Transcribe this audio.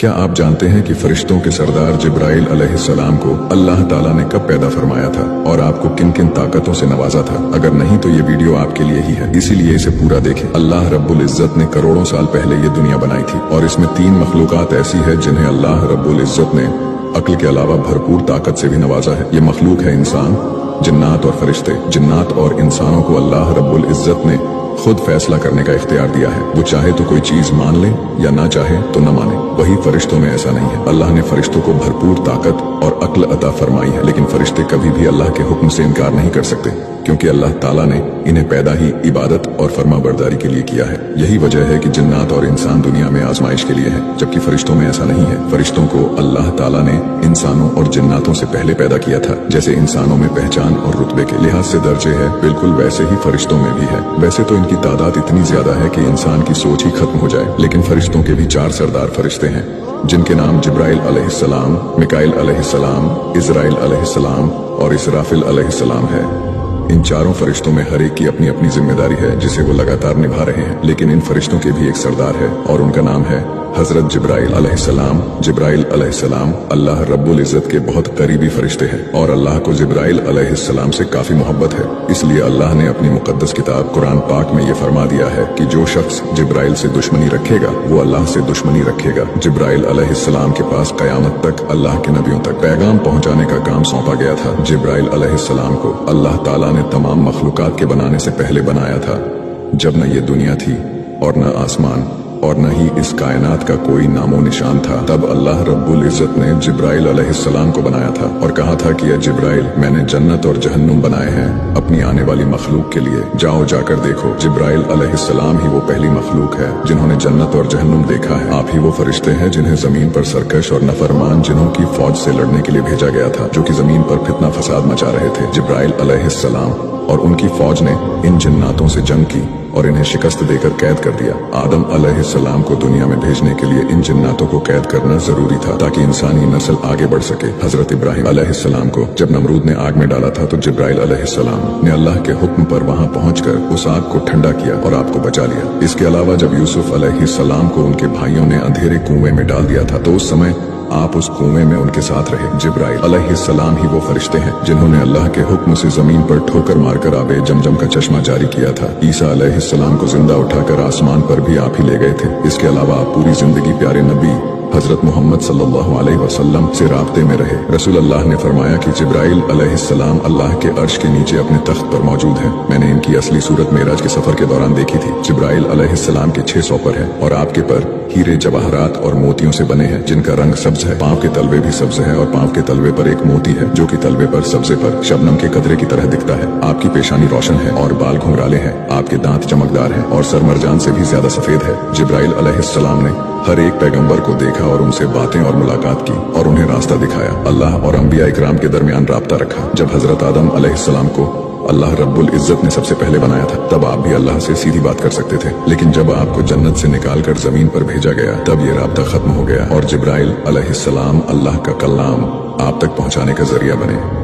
क्या आप जानते हैं कि फरिश्तों के सरदार जिब्राइल अलैहिस्सलाम को अल्लाह ताला ने कब पैदा फरमाया था और आपको किन किन ताकतों से नवाजा था? अगर नहीं तो ये वीडियो आपके लिए ही है, इसीलिए इसे पूरा देखें। अल्लाह रब्बुल इज्जत ने करोड़ों साल पहले ये दुनिया बनाई थी और इसमें 3 मखलूकात ऐसी है जिन्हें अल्लाह रब्बुल इज्जत ने अक्ल के अलावा भरपूर ताकत से भी नवाजा है। ये मखलूक है इंसान, जिन्नात और फरिश्ते। जिन्नात और इंसानों को अल्लाह रब्बुल इज्जत ने खुद फैसला करने का इख्तियार दिया है। वो चाहे तो कोई चीज मान ले या ना चाहे तो न माने। वही फरिश्तों में ऐसा नहीं है। अल्लाह ने फरिश्तों को भरपूर ताकत और अक्ल अता फरमाई है, लेकिन फरिश्ते कभी भी अल्लाह के हुक्म से इनकार नहीं कर सकते, क्योंकि अल्लाह ताला ने इन्हें पैदा ही इबादत और फरमाबरदारी के लिए किया है। यही वजह है कि जिन्नात और इंसान दुनिया में आजमाइश के लिए है, जबकि फरिश्तों में ऐसा नहीं है। फरिश्तों को अल्लाह ताला ने इंसानों और जिन्नातों से पहले पैदा किया था। जैसे इंसानों में पहचान और रुतबे के लिहाज से दर्जे है, बिल्कुल वैसे ही फरिश्तों में भी है। वैसे तो इनकी तादाद इतनी ज्यादा है कि इंसान की सोच ही खत्म हो जाए, लेकिन फरिश्तों के भी 4 सरदार फरिश्ते हैं, जिनके नाम जिब्राइल अलैहिस्सलाम, मिकाइल अलैहिस्सलाम, इजराइल अलैहिस्सलाम और इसराफिल अलैहिस्सलाम है। इन चारों फरिश्तों में हर एक की अपनी अपनी जिम्मेदारी है, जिसे वो लगातार निभा रहे हैं। लेकिन इन फरिश्तों के भी एक सरदार है और उनका नाम है हजरत जिब्राइल अलैहिस्सलाम। जिब्राइल अलैहिस्सलाम अल्लाह रब्बुल इज्जत के बहुत करीबी फरिश्ते हैं और अल्लाह को जिब्राइल अलैहिस्सलाम से काफी मोहब्बत है। इसलिए अल्लाह ने अपनी मुकद्दस किताब कुरान पाक में ये फरमा दिया है कि जो शख्स जिब्राइल से दुश्मनी रखेगा वो अल्लाह से दुश्मनी रखेगा। जिब्राइल अलैहिस्सलाम के पास कयामत तक अल्लाह के नबियों तक पैगाम पहुंचाने का काम सौंपा गया था। जिब्राइल अलैहिस्सलाम को अल्लाह ताला ने तमाम मखलूकात के बनाने से पहले बनाया था, जब न ये दुनिया थी और न आसमान और न ही इस कायनात का कोई नामो निशान था। तब अल्लाह रब्बुल इज्जत ने जिब्राइल अलैहिस्सलाम को बनाया था और कहा था कि ये जिब्राइल, मैंने जन्नत और जहन्नुम बनाए हैं अपनी आने वाली मखलूक के लिए, जाओ जाकर देखो। जिब्राइल अलैहिस्सलाम ही वो पहली मखलूक है जिन्होंने जन्नत और जहन्नुम देखा है। आप ही वो फरिश्ते हैं जिन्हें जमीन पर सरकश और नफरमान जिन्हों की फौज से लड़ने के लिए भेजा गया था, जो कि जमीन पर फितना फसाद मचा रहे थे। जिब्राइल अलैहिस्सलाम और उनकी फौज ने इन जिन्नातों से जंग की और इन्हें शिकस्त देकर कैद कर दिया। आदम अलैहिस्सलाम को दुनिया में भेजने के लिए इन जिन्नातों को कैद करना जरूरी था, ताकि इंसानी नस्ल आगे बढ़ सके। हजरत इब्राहिम अलैहिस्सलाम को जब नमरूद ने आग में डाला था, तो जिब्राइल अलैहिस्सलाम ने अल्लाह के हुक्म पर वहां पहुंचकर उस आग को ठंडा किया और आपको बचा लिया। इसके अलावा जब यूसुफ अलैहिस्सलाम को उनके भाइयों ने अंधेरे कुएं में डाल दिया था, तो उस समय आप उस कुएं में उनके साथ रहे। जिब्राइल अलैहिस्सलाम ही वो फरिश्ते हैं जिन्होंने अल्लाह के हुक्म से जमीन पर ठोकर मारकर आबे जमजम का चश्मा जारी किया था। ईसा अलैहिस्सलाम को जिंदा उठाकर आसमान पर भी आप ही ले गए थे। इसके अलावा आप पूरी जिंदगी प्यारे नबी हजरत मोहम्मद सल्लल्लाहु अलैहि वसल्लम से राब्ते में रहे। रसूल अल्लाह ने फरमाया कि जिब्राइल अलैहिस्सलाम अल्लाह के अर्श के नीचे अपने तख्त पर मौजूद है। मैंने इनकी असली सूरत मेराज के सफर के दौरान देखी थी। जिब्राइल अलैहिस्सलाम के 600 पर है और आपके पर हीरे जवाहरात और मोतियों से बने हैं, जिनका रंग सब्ज है। पांव के तलवे भी सब्ज है और पांव के तलवे पर एक मोती है, जो कि तलवे पर सब्जे पर शबनम के कतरे की तरह दिखता है। आपकी पेशानी रोशन है और बाल घुंघराले हैं। आपके दांत चमकदार हैं और सर मरजान से भी ज्यादा सफेद है। जिब्राइल अलैहिस्सलाम ने हर एक पैगंबर को देखा और उनसे बातें और मुलाकात की और उन्हें रास्ता दिखाया। अल्लाह और अंबिया इकराम के दरमियान राब्ता रखा। जब हजरत आदम अलैहिस्सलाम को अल्लाह रब्बुल इज्जत ने सबसे पहले बनाया था, तब आप भी अल्लाह से सीधी बात कर सकते थे। लेकिन जब आपको जन्नत से निकाल कर जमीन पर भेजा गया, तब ये राब्ता खत्म हो गया और जिब्राइल अलैहिस्सलाम अल्लाह का कलाम आप तक पहुंचाने का जरिया बने।